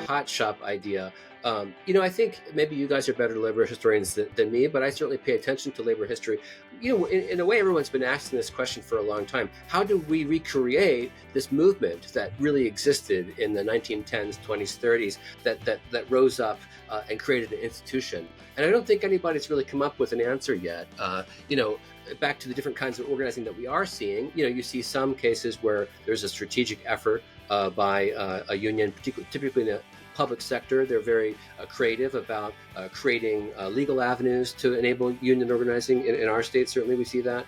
hot shop idea. I think maybe you guys are better labor historians than me, but I certainly pay attention to labor history. In a way, everyone's been asking this question for a long time. How do we recreate this movement that really existed in the 1910s, 20s, 30s that rose up and created an institution? And I don't think anybody's really come up with an answer yet. Back to the different kinds of organizing that we are seeing, you see some cases where there's a strategic effort by a union, typically in the public sector. They're very creative about creating legal avenues to enable union organizing. In our state, certainly we see that.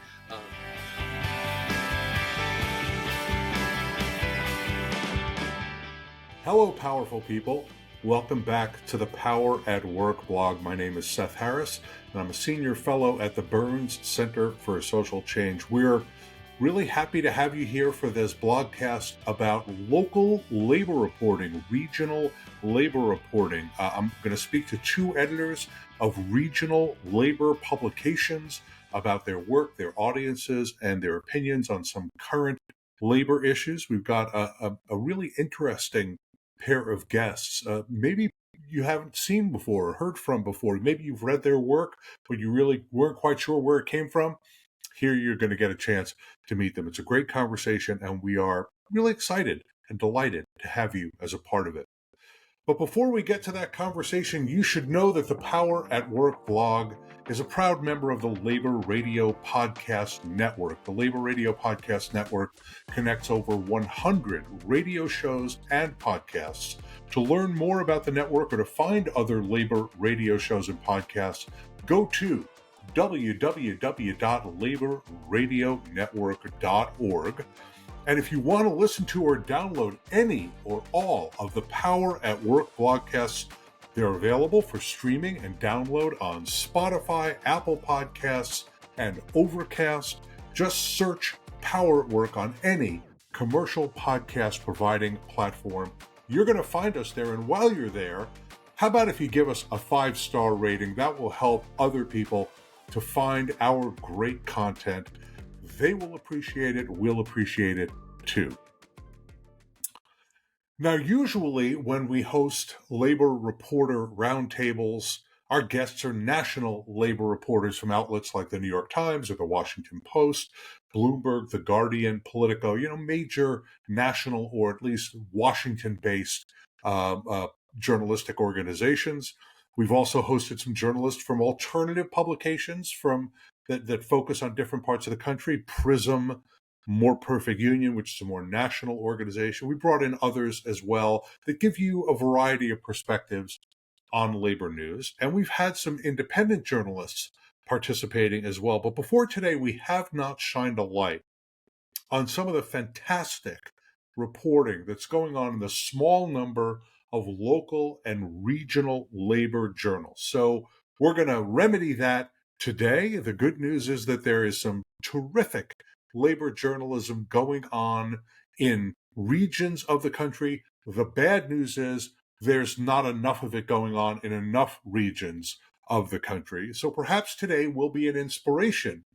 Hello, powerful people. Welcome back to the Power at Work blog. My name is Seth Harris, and I'm a senior fellow at the Burns Center for Social Change. We're really happy to have you here for this blogcast about local labor reporting, regional labor reporting. I'm going to speak to two editors of regional labor publications about their work, their audiences, and their opinions on some current labor issues. We've got a really interesting pair of guests. Maybe you haven't seen before or heard from before. Maybe you've read their work, but you really weren't quite sure where it came from. Here you're going to get a chance to meet them. It's a great conversation, and we are really excited and delighted to have you as a part of it. But before we get to that conversation, you should know that the Power at Work blog is a proud member of the Labor Radio Podcast Network. The Labor Radio Podcast Network connects over 100 radio shows and podcasts. To learn more about the network or to find other labor radio shows and podcasts, go to www.laborradionetwork.org. And if you want to listen to or download any or all of the Power at Work blogcasts, they're available for streaming and download on Spotify, Apple Podcasts, and Overcast. Just search Power at Work on any commercial podcast providing platform. You're going to find us there. And while you're there, how about if you give us a 5-star rating? That will help other people to find our great content. They will appreciate it. We'll appreciate it too. Now, usually when we host labor reporter roundtables, our guests are national labor reporters from outlets like the New York Times or the Washington Post, Bloomberg, The Guardian, Politico, major national or at least Washington-based journalistic organizations. We've also hosted some journalists from alternative publications that focus on different parts of the country. Prism, More Perfect Union, which is a more national organization. We brought in others as well that give you a variety of perspectives on labor news. And we've had some independent journalists participating as well. But before today, we have not shined a light on some of the fantastic reporting that's going on in the small number of local and regional labor journals. So we're going to remedy that today. The good news is that there is some terrific labor journalism going on in regions of the country. The bad news is there's not enough of it going on in enough regions of the country. So perhaps today will be an inspiration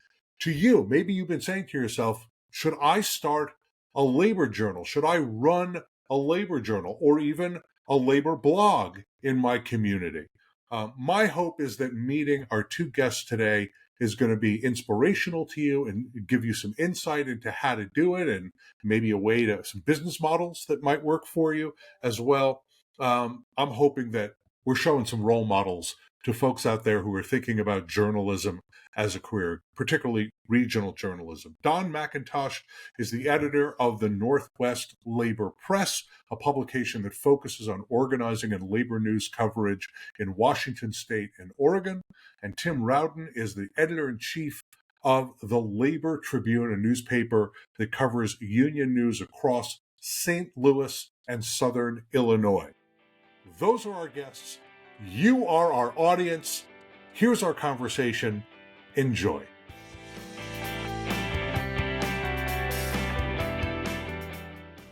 to you. Maybe you've been saying to yourself, should I start a labor journal? Should I run a labor journal or even a labor blog in my community? My hope is that meeting our two guests today is going to be inspirational to you and give you some insight into how to do it and maybe a way to some business models that might work for you as well. I'm hoping that we're showing some role models to folks out there who are thinking about journalism as a career, particularly regional journalism. Don McIntosh is the editor of the Northwest Labor Press, a publication that focuses on organizing and labor news coverage in Washington State and Oregon. And Tim Rowden is the editor-in-chief of the Labor Tribune, a newspaper that covers union news across St. Louis and Southern Illinois. Those are our guests. You are our audience. Here's our conversation. Enjoy.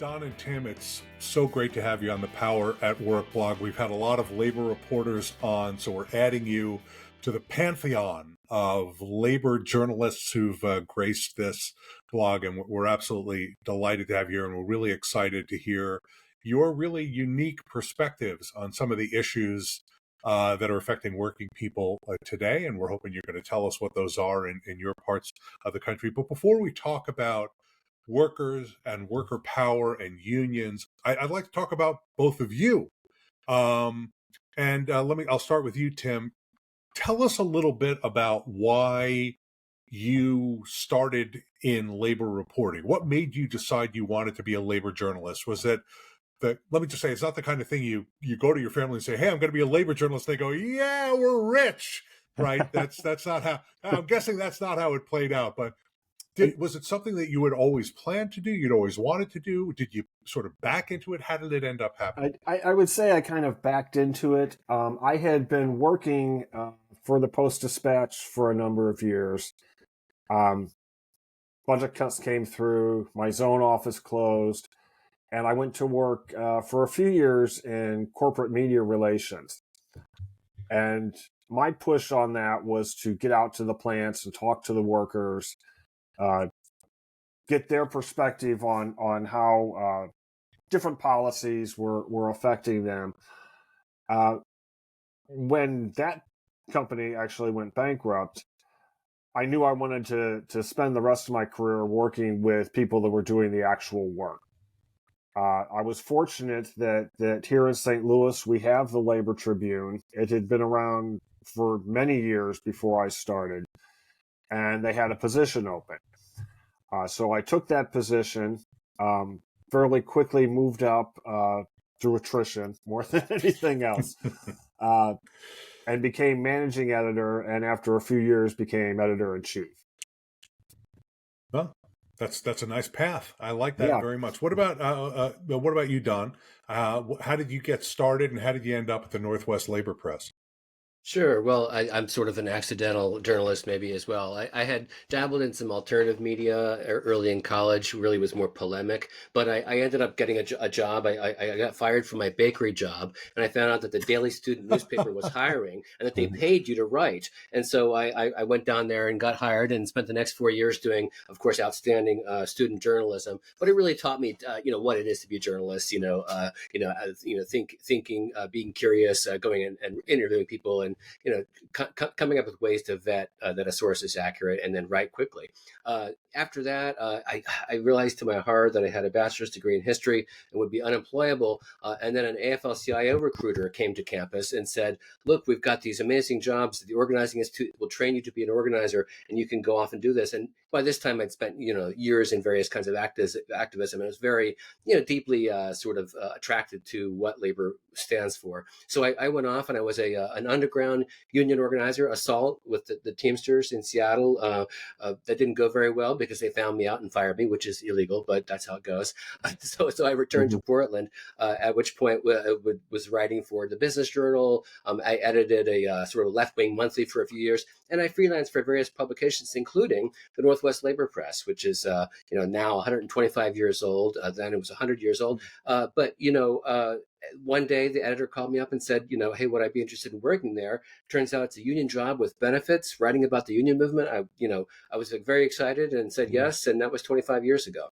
Don and Tim, it's so great to have you on the Power at Work blog. We've had a lot of labor reporters on, so we're adding you to the pantheon of labor journalists who've graced this blog, and we're absolutely delighted to have you here, and we're really excited to hear your really unique perspectives on some of the issues that are affecting working people today. And we're hoping you're going to tell us what those are in your parts of the country. But before we talk about workers and worker power and unions, I'd like to talk about both of you. Um, and I'll start with you, Tim. Tell us a little bit about why you started in labor reporting. What made you decide you wanted to be a labor journalist? Was it let me just say, it's not the kind of thing you go to your family and say, "Hey, I'm going to be a labor journalist." They go, "Yeah, we're rich," right? That's not how. I'm guessing that's not how it played out. But was it something that you had always planned to do? You'd always wanted to do? Did you sort of back into it? How did it end up happening? I would say I kind of backed into it. I had been working for the Post-Dispatch for a number of years. Budget cuts came through, my zone office closed, and I went to work for a few years in corporate media relations. And my push on that was to get out to the plants and talk to the workers, get their perspective on how different policies were affecting them. When that company actually went bankrupt, I knew I wanted to spend the rest of my career working with people that were doing the actual work. I was fortunate that here in St. Louis, we have the Labor Tribune. It had been around for many years before I started, and they had a position open. So I took that position, fairly quickly moved up through attrition more than anything else, and became managing editor, and after a few years became editor-in-chief. Well, that's a nice path. I like that very much. What about you, Don? How did you get started, and how did you end up at the Northwest Labor Press? Sure. Well, I'm sort of an accidental journalist, maybe as well. I had dabbled in some alternative media early in college, really was more polemic, but I ended up getting a job. I got fired from my bakery job, and I found out that the Daily Student newspaper was hiring and that they paid you to write. And so I went down there and got hired and spent the next 4 years doing, of course, outstanding student journalism. But it really taught me, what it is to be a journalist, thinking, being curious, going and interviewing people, and coming up with ways to vet that a source is accurate and then write quickly. After that, I realized to my horror that I had a bachelor's degree in history and would be unemployable. And then an AFL-CIO recruiter came to campus and said, "Look, we've got these amazing jobs. The Organizing Institute will train you to be an organizer, and you can go off and do this." And by this time, I'd spent years in various kinds of activism, and I was very deeply attracted to what labor stands for. So I went off and I was an underground union organizer, assault with the Teamsters in Seattle. That didn't go very well because they found me out and fired me, which is illegal, but that's how it goes. So I returned to Portland, at which point was writing for the Business Journal. I edited a sort of left-wing monthly for a few years, and I freelanced for various publications, including the Northwest Labor Press, which is now 125 years old. Then it was 100 years old. But one day the editor called me up and said, "Hey, would I be interested in working there?" Turns out it's a union job with benefits, writing about the union movement. I was very excited and said yes, and that was 25 years ago.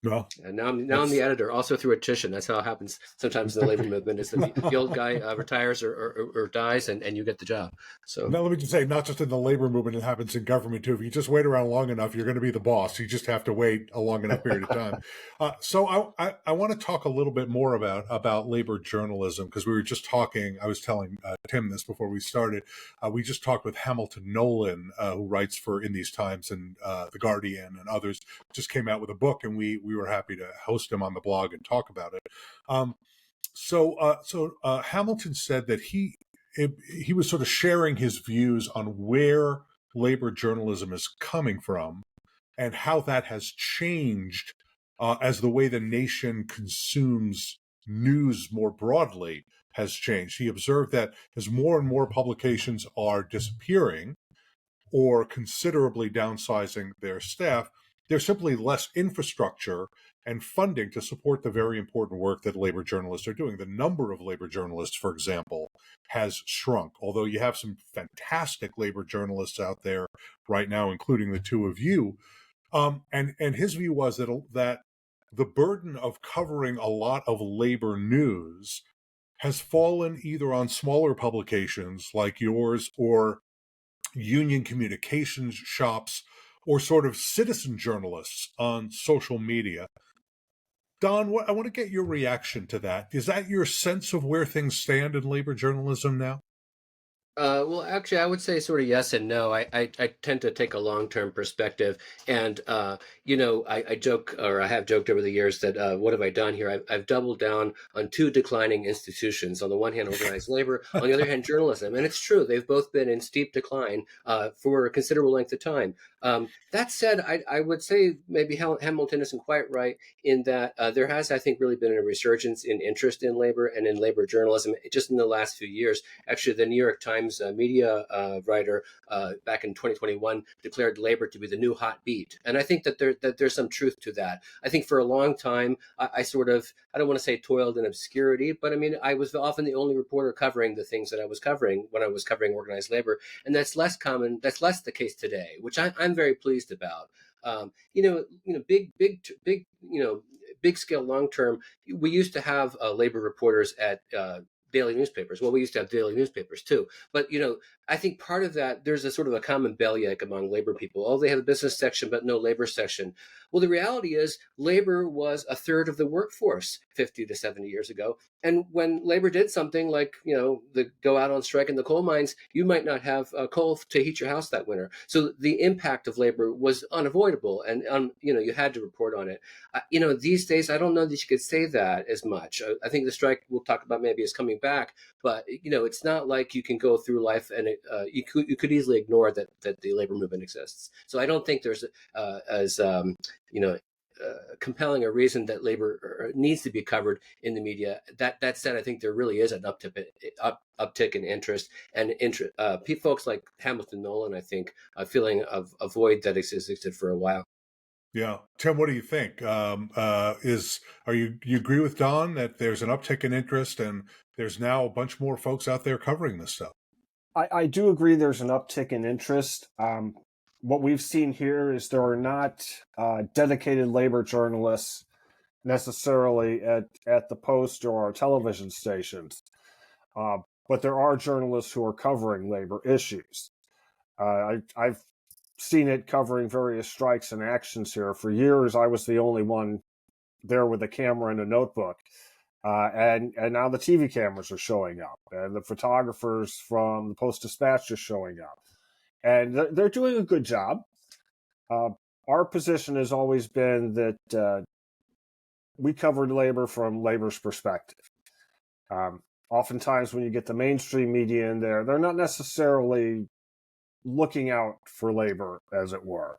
Well, and now I'm the editor, also through attrition. That's how it happens sometimes in the labor movement, is that the old guy retires or dies, and you get the job. So now let me just say, not just in the labor movement, it happens in government too. If you just wait around long enough, you're going to be the boss. You just have to wait a long enough period of time. So I want to talk a little bit more about labor journalism, because we were just talking. I was telling Tim this before we started. We just talked with Hamilton Nolan, who writes for In These Times and The Guardian and others. Just came out with a book, and we were happy to host him on the blog and talk about it. So Hamilton said that he was sort of sharing his views on where labor journalism is coming from and how that has changed as the way the nation consumes news more broadly has changed. He observed that as more and more publications are disappearing or considerably downsizing their staff, there's simply less infrastructure and funding to support the very important work that labor journalists are doing. The number of labor journalists, for example, has shrunk, although you have some fantastic labor journalists out there right now, including the two of you. And his view was that the burden of covering a lot of labor news has fallen either on smaller publications like yours or union communications shops or sort of citizen journalists on social media. Don, I want to get your reaction to that. Is that your sense of where things stand in labor journalism now? Well, actually, I would say sort of yes and no. I tend to take a long-term perspective, and I joke, or I have joked over the years that what have I done here? I've doubled down on two declining institutions. On the one hand, organized labor. On the other hand, journalism, and it's true they've both been in steep decline for a considerable length of time. That said, I would say maybe Hamilton isn't quite right in that there has, I think, really been a resurgence in interest in labor and in labor journalism just in the last few years. Actually, the New York Times media writer back in 2021 declared labor to be the new hot beat, and I think that there's some truth to that. I think for a long time I sort of, I don't want to say toiled in obscurity, but I mean I was often the only reporter covering the things that I was covering when I was covering organized labor, and that's less common. That's less the case today, which I'm very pleased about. Big scale, long term. We used to have labor reporters at daily newspapers. Well, we used to have daily newspapers too. But, I think part of that, there's a sort of a common bellyache among labor people. Oh, they have a business section, but no labor section. Well, the reality is labor was a third of the workforce 50 to 70 years ago. And when labor did something like, go out on strike in the coal mines, you might not have coal to heat your house that winter. So the impact of labor was unavoidable. And, you had to report on it. These days, I don't know that you could say that as much. I think the strike we'll talk about maybe is coming back, but it's not like you can go through life and you could easily ignore that the labor movement exists. So I don't think there's as compelling a reason that labor needs to be covered in the media. That said, I think there really is an uptick in interest and folks like Hamilton Nolan, I think, feeling of a void that existed for a while. Yeah, Tim, what do you think? You agree with Don that there's an uptick in interest and there's now a bunch more folks out there covering this stuff? I do agree there's an uptick in interest. What we've seen here is there are not dedicated labor journalists necessarily at the Post or our television stations, but there are journalists who are covering labor issues. I've seen it covering various strikes and actions here. For years, I was the only one there with a camera and a notebook. And now the TV cameras are showing up, and the photographers from the Post-Dispatch are showing up, and they're doing a good job. Our position has always been that we covered labor from labor's perspective. Oftentimes, when you get the mainstream media in there, they're not necessarily looking out for labor, as it were.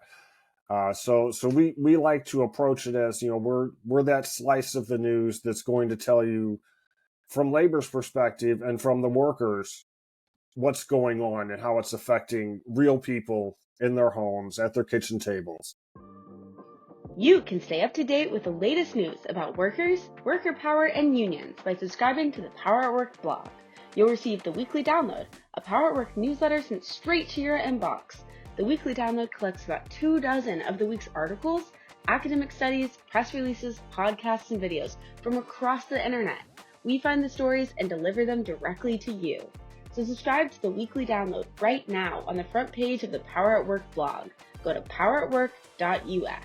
So we like to approach it as, we're that slice of the news that's going to tell you from labor's perspective and from the workers what's going on and how it's affecting real people in their homes, at their kitchen tables. You can stay up to date with the latest news about workers, worker power, and unions by subscribing to the Power at Work blog. You'll receive the weekly download, a Power at Work newsletter sent straight to your inbox. The weekly download collects about 24 of the week's articles, academic studies, press releases, podcasts, and videos from across the internet. We find the stories and deliver them directly to you. So subscribe to the weekly download right now on the front page of the Power at Work blog. Go to poweratwork.us.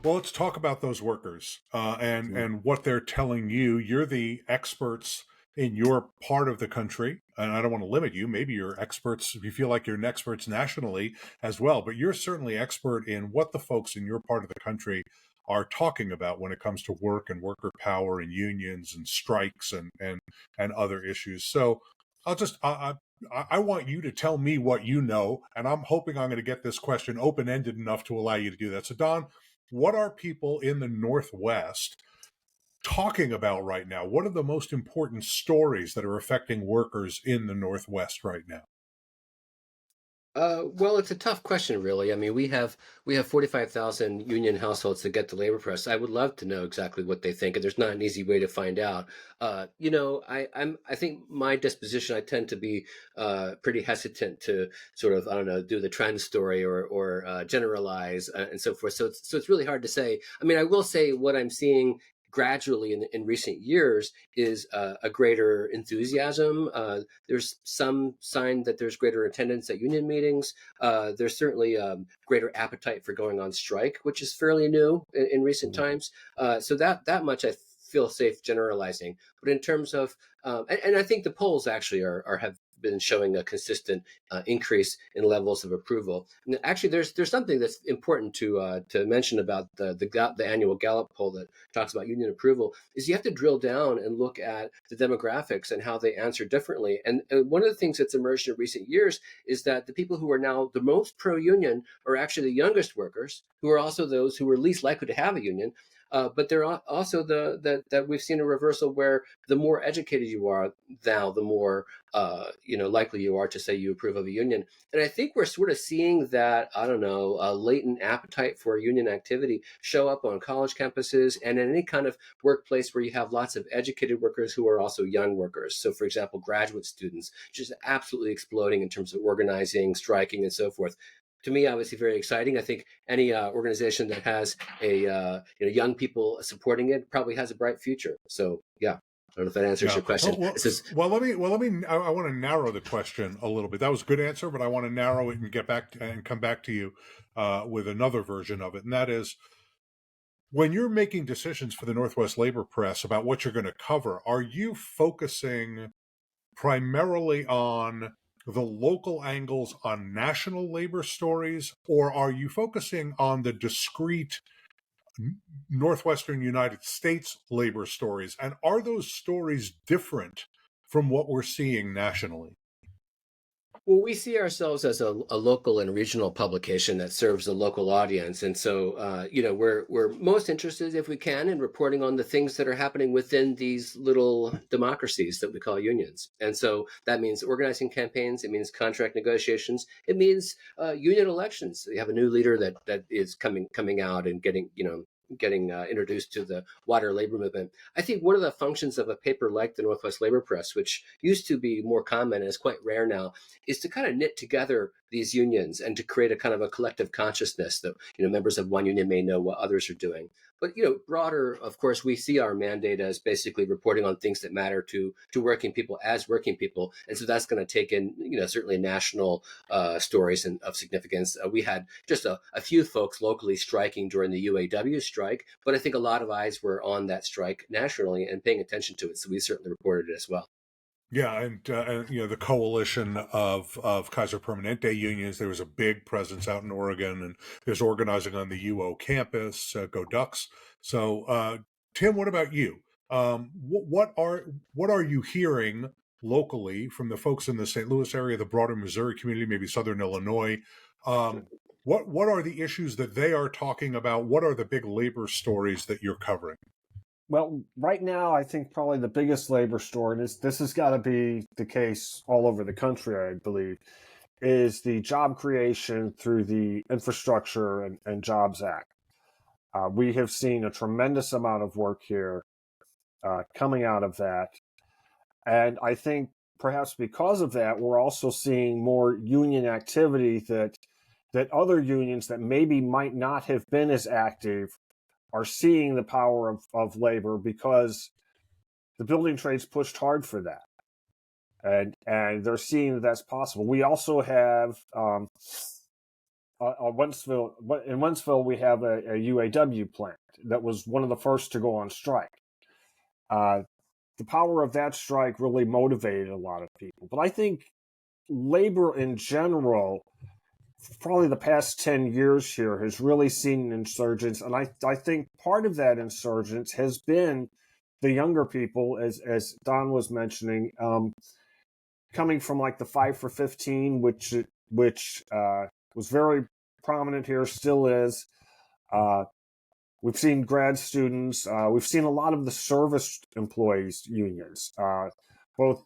Well, let's talk about those workers and what they're telling you. You're the experts in your part of the country, and I don't want to limit you. Maybe you're experts, if you feel like you're experts nationally as well, but you're certainly expert in what the folks in your part of the country are talking about when it comes to work and worker power and unions and strikes and other issues. So I want you to tell me what you know, and I'm hoping I'm going to get this question open-ended enough to allow you to do that. So Don, what are people in the Northwest talking about right now? What are the most important stories that are affecting workers in the Northwest right now? Well, it's a tough question, really. I mean, we have 45,000 union households that get the labor press. I would love to know exactly what they think, and there's not an easy way to find out. I think my disposition, I tend to be pretty hesitant to sort of, I don't know, do the trend story or generalize and so forth. So it's really hard to say. I mean, I will say what I'm seeing gradually in recent years is a greater enthusiasm. There's some sign that there's greater attendance at union meetings. There's certainly greater appetite for going on strike, which is fairly new in recent times. So that much I feel safe generalizing. But in terms of, and I think the polls actually are have been showing a consistent increase in levels of approval. And actually, there's something that's important to mention about the annual Gallup poll that talks about union approval is you have to drill down and look at the demographics and how they answer differently. And one of the things that's emerged in recent years is that the people who are now the most pro-union are actually the youngest workers, who are also those who are least likely to have a union. But there are also that we've seen a reversal where the more educated you are now, the more likely you are to say you approve of a union. And I think we're sort of seeing that, I don't know, latent appetite for union activity show up on college campuses and in any kind of workplace where you have lots of educated workers who are also young workers. So, for example, graduate students, just absolutely exploding in terms of organizing, striking, and so forth. To me, obviously, very exciting. I think any organization that has a young people supporting it probably has a bright future. So, yeah, I don't know if that answers your question. I want to narrow the question a little bit. That was a good answer, but I want to narrow it and get back and come back to you with another version of it. And that is, when you're making decisions for the Northwest Labor Press about what you're going to cover, are you focusing primarily on the local angles on national labor stories, or are you focusing on the discrete Northwestern United States labor stories? And are those stories different from what we're seeing nationally? Well, we see ourselves as a local and regional publication that serves a local audience, and so we're most interested, if we can, in reporting on the things that are happening within these little democracies that we call unions. And so that means organizing campaigns, it means contract negotiations, it means union elections. We have a new leader that is coming out and getting introduced to the wider labor movement. I think one of the functions of a paper like the Northwest Labor Press, which used to be more common and is quite rare now, is to kind of knit together these unions and to create a kind of a collective consciousness that members of one union may know what others are doing. But broader, of course, we see our mandate as basically reporting on things that matter to working people as working people, and so that's going to take in certainly national stories and of significance. We had just a few folks locally striking during the UAW strike, but I think a lot of eyes were on that strike nationally and paying attention to it, so we certainly reported it as well. Yeah, and the coalition of Kaiser Permanente unions. There was a big presence out in Oregon, and there's organizing on the UO campus. Go Ducks! So, Tim, what about you? What are you hearing locally from the folks in the St. Louis area, the broader Missouri community, maybe Southern Illinois? What are the issues that they are talking about? What are the big labor stories that you're covering? Well, right now, I think probably the biggest labor story, and this has got to be the case all over the country, I believe, is the job creation through the Infrastructure and Jobs Act. We have seen a tremendous amount of work here coming out of that. And I think perhaps because of that, we're also seeing more union activity that other unions that maybe might not have been as active are seeing the power of labor, because the building trades pushed hard for that. And they're seeing that that's possible. We also have in Wentzville, we have a UAW plant that was one of the first to go on strike. The power of that strike really motivated a lot of people. But I think labor in general, probably the past 10 years here, has really seen an insurgence. And I think part of that insurgence has been the younger people, as Don was mentioning, coming from like the 5 for 15, which was very prominent here, still is. We've seen grad students. We've seen a lot of the service employees unions, both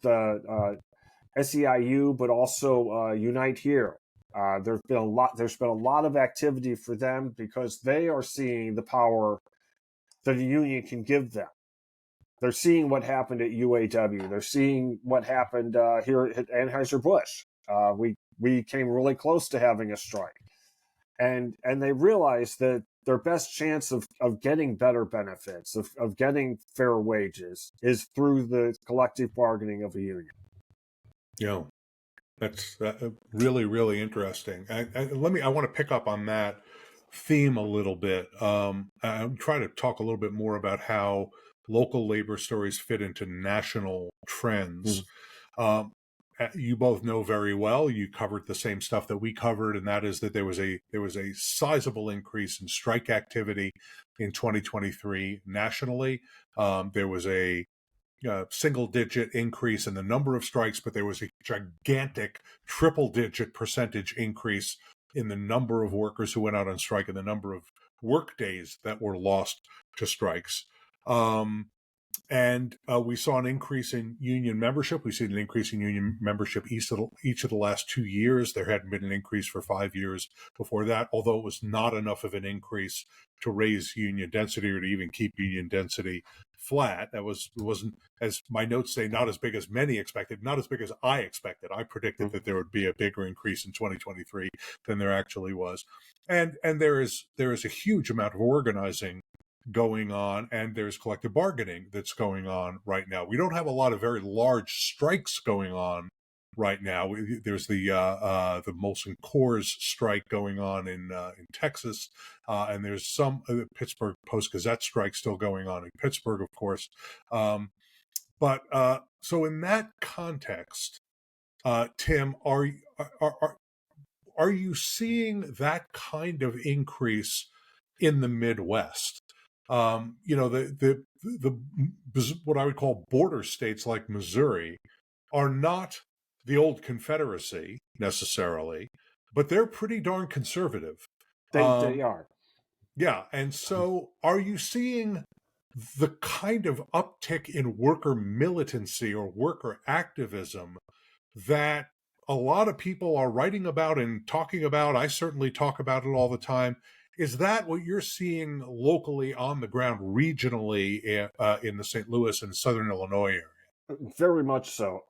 SEIU, but also Unite Here. There's been a lot of activity for them because they are seeing the power that a union can give them. They're seeing what happened at UAW. They're seeing what happened here at Anheuser-Busch. We came really close to having a strike, and they realize that their best chance of getting better benefits, of getting fair wages, is through the collective bargaining of a union. Yeah, that's really, really interesting. I want to pick up on that theme a little bit. I'm trying to talk a little bit more about how local labor stories fit into national trends. You both know very well, you covered the same stuff that we covered, and that is that there was a sizable increase in strike activity in 2023 nationally. There was a single-digit increase in the number of strikes, but there was a gigantic triple-digit percentage increase in the number of workers who went out on strike and the number of work days that were lost to strikes. And we saw an increase in union membership. We've seen an increase in union membership each of the last 2 years. There hadn't been an increase for 5 years before that, although it was not enough of an increase to raise union density or to even keep union density flat. It wasn't, as my notes say, not as big as many expected, not as big as I expected. I predicted that there would be a bigger increase in 2023 than there actually was. And there is a huge amount of organizing going on, and there's collective bargaining that's going on right now. We don't have a lot of very large strikes going on right now. There's the Molson Coors strike going on in Texas, and there's some Pittsburgh Post-Gazette strike still going on in Pittsburgh, of course. But so in that context, Tim, are you seeing that kind of increase in the Midwest? The what I would call border states like Missouri are not the old Confederacy necessarily, but they're pretty darn conservative. They are. Yeah. And so are you seeing the kind of uptick in worker militancy or worker activism that a lot of people are writing about and talking about? I certainly talk about it all the time. Is that what you're seeing locally on the ground, regionally, in the St. Louis and Southern Illinois area? Very much so.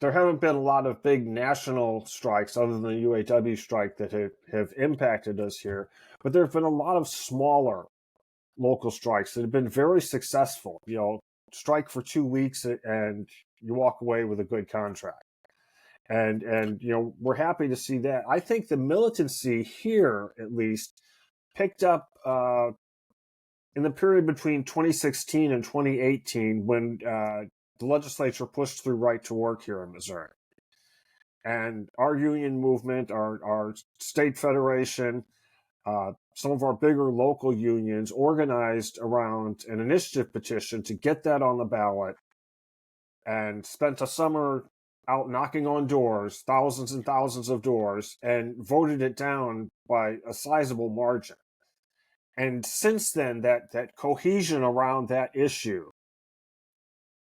There haven't been a lot of big national strikes other than the UAW strike that have impacted us here, but there have been a lot of smaller local strikes that have been very successful. Strike for 2 weeks and you walk away with a good contract. And we're happy to see that. I think the militancy here, at least, picked up in the period between 2016 and 2018 when the legislature pushed through right to work here in Missouri. And our union movement, our state federation, some of our bigger local unions organized around an initiative petition to get that on the ballot and spent a summer out knocking on doors, thousands and thousands of doors, and voted it down by a sizable margin. And since then, that cohesion around that issue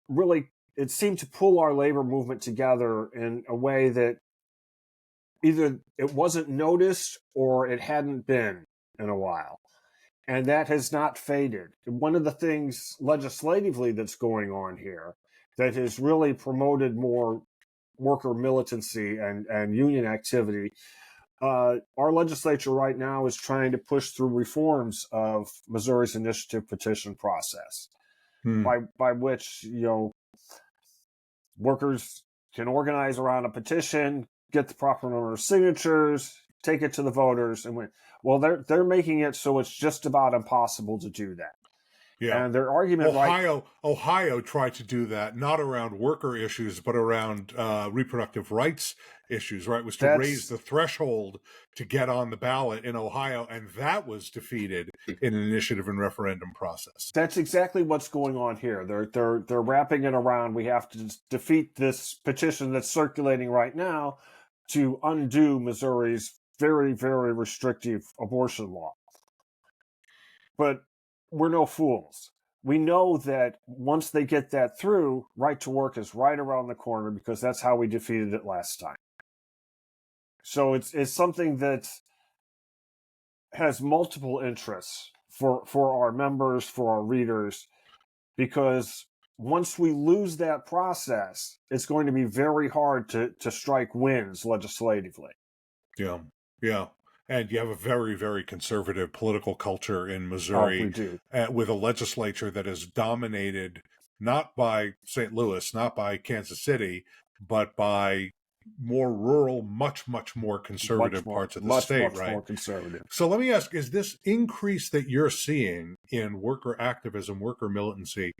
really, it seemed to pull our labor movement together in a way that either it wasn't noticed or it hadn't been in a while. And that has not faded. One of the things legislatively that's going on here that has really promoted more worker militancy and union activity, our legislature right now is trying to push through reforms of Missouri's initiative petition process, by which workers can organize around a petition, get the proper number of signatures, take it to the voters, and win. Well, they're making it so it's just about impossible to do that. Yeah, and their argument, Ohio tried to do that, not around worker issues, but around reproductive rights issues. Right, was to raise the threshold to get on the ballot in Ohio, and that was defeated in an initiative and referendum process. That's exactly what's going on here. They're wrapping it around. We have to defeat this petition that's circulating right now to undo Missouri's very, very restrictive abortion law. But we're no fools. We know that once they get that through, right to work is right around the corner because that's how we defeated it last time. So it's something that has multiple interests for our members, for our readers, because once we lose that process, it's going to be very hard to strike wins legislatively. Yeah, yeah. And you have a very, very conservative political culture in Oh, we Missouri do. with a legislature that is dominated not by St. Louis, not by Kansas City, but by more rural, much, much more conservative parts of the state, Much right? more conservative. So let me ask, is this increase that you're seeing in worker activism, worker militancy,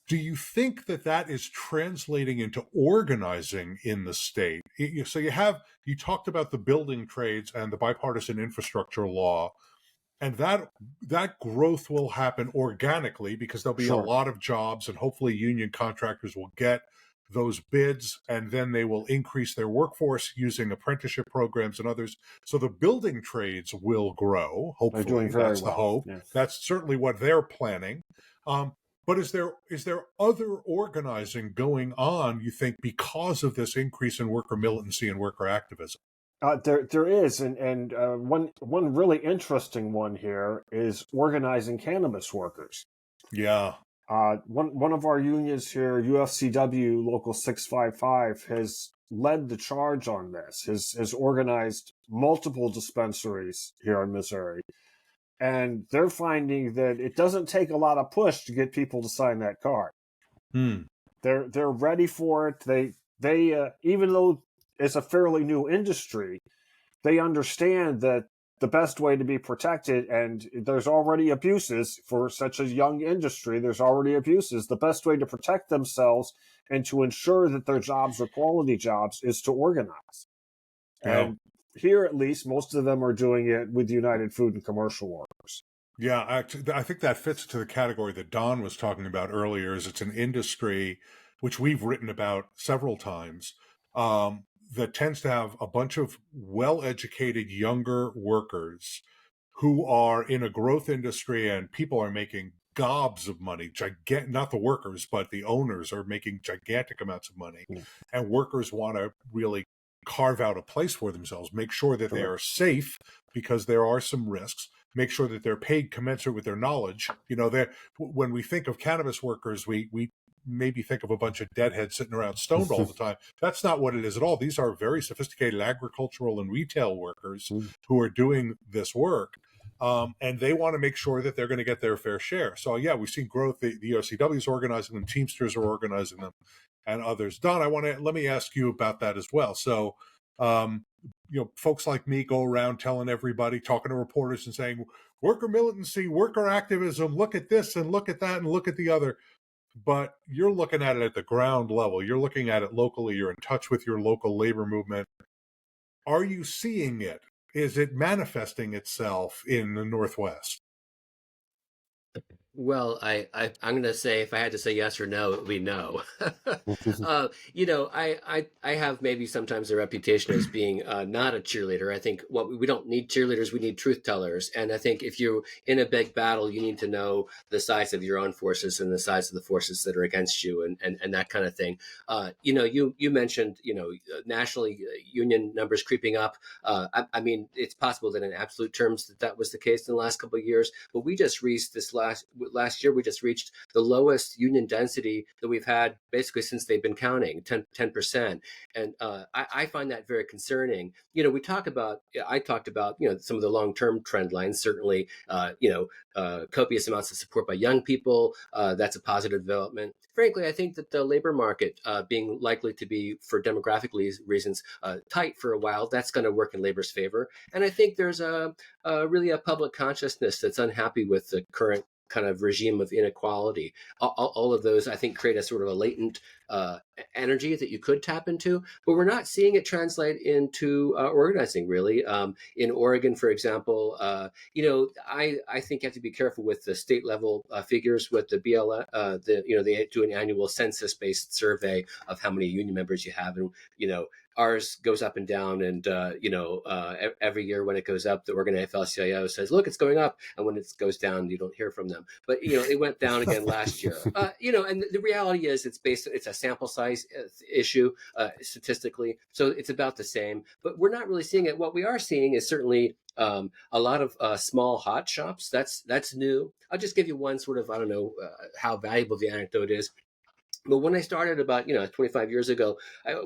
do you think that that is translating into organizing in the state? So you talked about the building trades and the bipartisan infrastructure law, and that growth will happen organically because there'll be a Sure. lot of jobs, and hopefully union contractors will get those bids, and then they will increase their workforce using apprenticeship programs and others. So the building trades will grow. They're Hopefully, doing very that's the well. hope. Yeah. That's certainly what they're planning. But is there other organizing going on, you think, because of this increase in worker militancy and worker activism? There is, and one really interesting one here is organizing cannabis workers. Yeah. One of our unions here, UFCW Local 655, has led the charge on this. Has organized multiple dispensaries here in Missouri, and they're finding that it doesn't take a lot of push to get people to sign that card. They're ready for it. They even though it's a fairly new industry, they understand that the best way to be protected, and there's already abuses for such a young industry, there's already abuses. The best way to protect themselves and to ensure that their jobs are quality jobs is to organize. Yeah. And here, at least, most of them are doing it with United Food and Commercial Workers. Yeah, actually, I think that fits to the category that Don was talking about earlier. Is it's an industry which we've written about several times that tends to have a bunch of well-educated younger workers who are in a growth industry, and people are making gobs of money. Not the workers, but the owners are making gigantic amounts of money, and workers want to really carve out a place for themselves, make sure that they are safe because there are some risks. Make sure that they're paid commensurate with their knowledge. When we think of cannabis workers, we maybe think of a bunch of deadheads sitting around stoned all the time. That's not what it is at all. These are very sophisticated agricultural and retail workers who are doing this work. And they want to make sure that they're going to get their fair share. So yeah, we've seen growth. The OCW is organizing them, Teamsters are organizing them, and others. Don, let me ask you about that as well. So, folks like me go around telling everybody, talking to reporters and saying, worker militancy, worker activism, look at this and look at that and look at the other. But you're looking at it at the ground level. You're looking at it locally. You're in touch with your local labor movement. Are you seeing it? Is it manifesting itself in the Northwest? Well, I'm going to say, if I had to say yes or no, it would be no. I have maybe sometimes a reputation as being not a cheerleader. I think we don't need cheerleaders, we need truth tellers. And I think if you're in a big battle, you need to know the size of your own forces and the size of the forces that are against you, and that kind of thing. You mentioned, nationally union numbers creeping up. I mean, it's possible that in absolute terms that was the case in the last couple of years, but we just reached last year, we just reached the lowest union density that we've had basically since they've been counting, 10%. And I find that very concerning. I talked about, some of the long-term trend lines, certainly, copious amounts of support by young people. That's a positive development. Frankly, I think that the labor market being likely to be, for demographic reasons, tight for a while, that's going to work in labor's favor. And I think there's really a public consciousness that's unhappy with the current kind of regime of inequality. All of those, I think, create a sort of a latent energy that you could tap into, but we're not seeing it translate into organizing, really. In Oregon, for example, I think you have to be careful with the state level figures with the BLM. They do an annual census-based survey of how many union members you have, and ours goes up and down, and every year when it goes up, the Oregon AFL-CIO says, "Look, it's going up," and when it goes down, you don't hear from them. But it went down again last year. And the reality is, it's a sample size issue statistically. So it's about the same, but we're not really seeing it. What we are seeing is certainly a lot of small hot shops. That's new. I'll just give you one sort of, I don't know how valuable the anecdote is. But when I started about 25 years ago,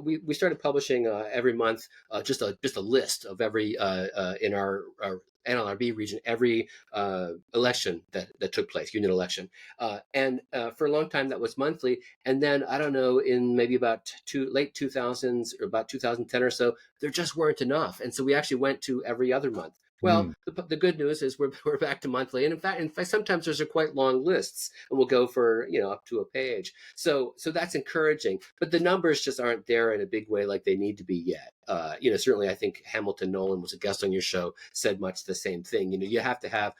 we started publishing every month just a list of every in our NLRB region every election that took place, union election, and for a long time that was monthly. And then I don't know, in maybe about late 2000s or about 2010 or so, there just weren't enough, and so we actually went to every other month. Well, the good news is we're back to monthly, and in fact, sometimes those are quite long lists, and we'll go for up to a page. So that's encouraging, but the numbers just aren't there in a big way like they need to be yet. Certainly, I think Hamilton Nolan was a guest on your show, said much the same thing. You have to have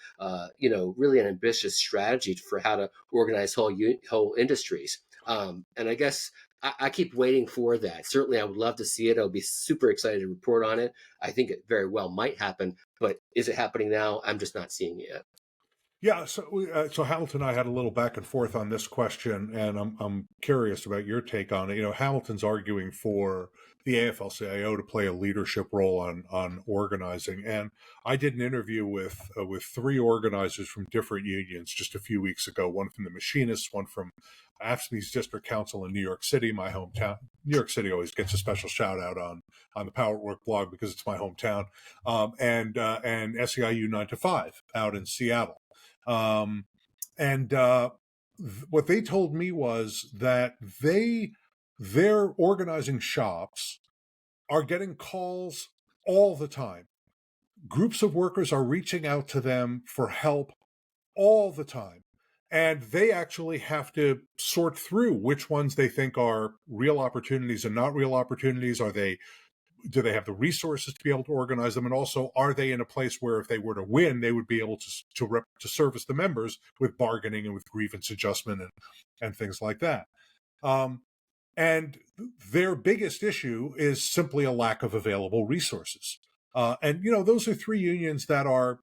really an ambitious strategy for how to organize whole industries. And I guess I keep waiting for that. Certainly, I would love to see it. I would be super excited to report on it. I think it very well might happen, but is it happening now? I'm just not seeing it yet. Yeah, so Hamilton and I had a little back and forth on this question, and I'm curious about your take on it. Hamilton's arguing for the AFL-CIO to play a leadership role on organizing, and I did an interview with 3 organizers from different unions just a few weeks ago. One from the machinists, one from AFSCME's district council in New York City, my hometown. New York City always gets a special shout out on the Power at Work blog because it's my hometown, and SEIU 9 to 5 out in Seattle. What they told me was that their organizing shops are getting calls all the time. Groups of workers are reaching out to them for help all the time. And they actually have to sort through which ones they think are real opportunities and not real opportunities. Do they have the resources to be able to organize them? And also, are they in a place where if they were to win, they would be able to service the members with bargaining and with grievance adjustment and things like that? And their biggest issue is simply a lack of available resources. Those are 3 unions that are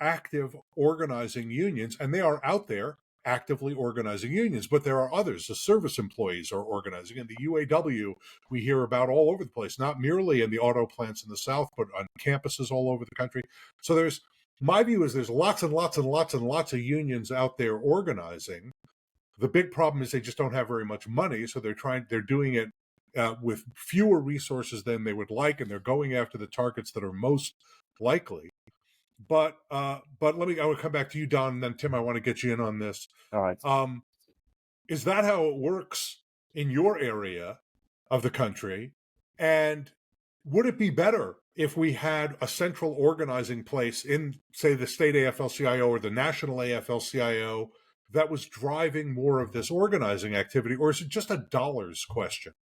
active organizing unions, and they are out there actively organizing unions. But there are others. The service employees are organizing, and the UAW we hear about all over the place, not merely in the auto plants in the South, but on campuses all over the country. So my view is there's lots and lots and lots and lots of unions out there organizing. The big problem is they just don't have very much money, so they're doing it with fewer resources than they would like, and they're going after the targets that are most likely. But I will come back to you, Don, and then Tim, I want to get you in on this. All right. Is that how it works in your area of the country? And would it be better if we had a central organizing place in, say, the state AFL-CIO or the national AFL-CIO that was driving more of this organizing activity, or is it just a dollars question?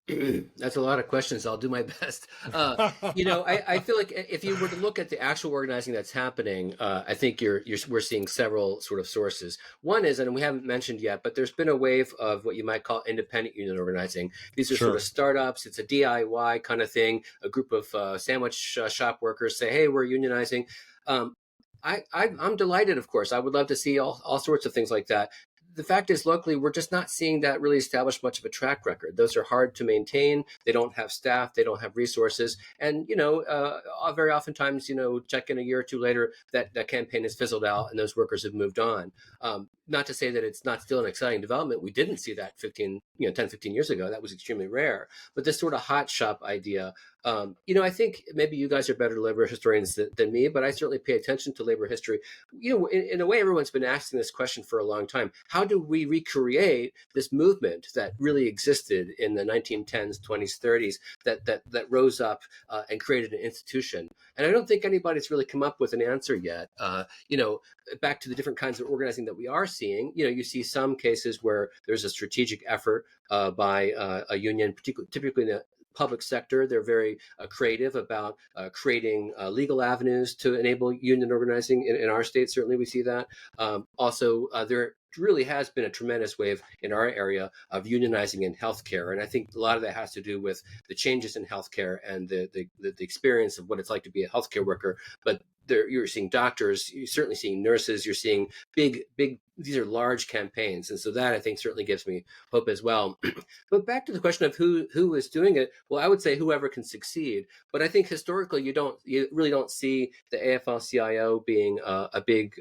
That's a lot of questions. I'll do my best. I feel like if you were to look at the actual organizing that's happening, I think we're seeing several sort of sources. One is, and we haven't mentioned yet, but there's been a wave of what you might call independent union organizing. These are sort of startups. It's a DIY kind of thing. A group of sandwich shop workers say, "Hey, we're unionizing." I'm delighted, of course. I would love to see all sorts of things like that. The fact is, locally, we're just not seeing that really establish much of a track record. Those are hard to maintain. They don't have staff. They don't have resources. And, very oftentimes, check in a year or two later, that campaign has fizzled out and those workers have moved on. Not to say that it's not still an exciting development. We didn't see that 10, 15 years ago. That was extremely rare. But this sort of hot shop idea, I think maybe you guys are better labor historians than me, but I certainly pay attention to labor history. In a way, everyone's been asking this question for a long time. How do we recreate this movement that really existed in the 1910s, 20s, 30s that rose up and created an institution? And I don't think anybody's really come up with an answer yet. Back to the different kinds of organizing that we are seeing, you see some cases where there's a strategic effort by a union, typically in the public sector. They're very creative about creating legal avenues to enable union organizing. In our state, certainly we see that. Also, there really has been a tremendous wave in our area of unionizing in healthcare. And I think a lot of that has to do with the changes in healthcare and the experience of what it's like to be a healthcare worker. But you're seeing doctors, you're certainly seeing nurses, you're seeing big. These are large campaigns, and so that I think certainly gives me hope as well. But back to the question of who is doing it. Well, I would say whoever can succeed. But I think historically, you really don't see the AFL-CIO being a big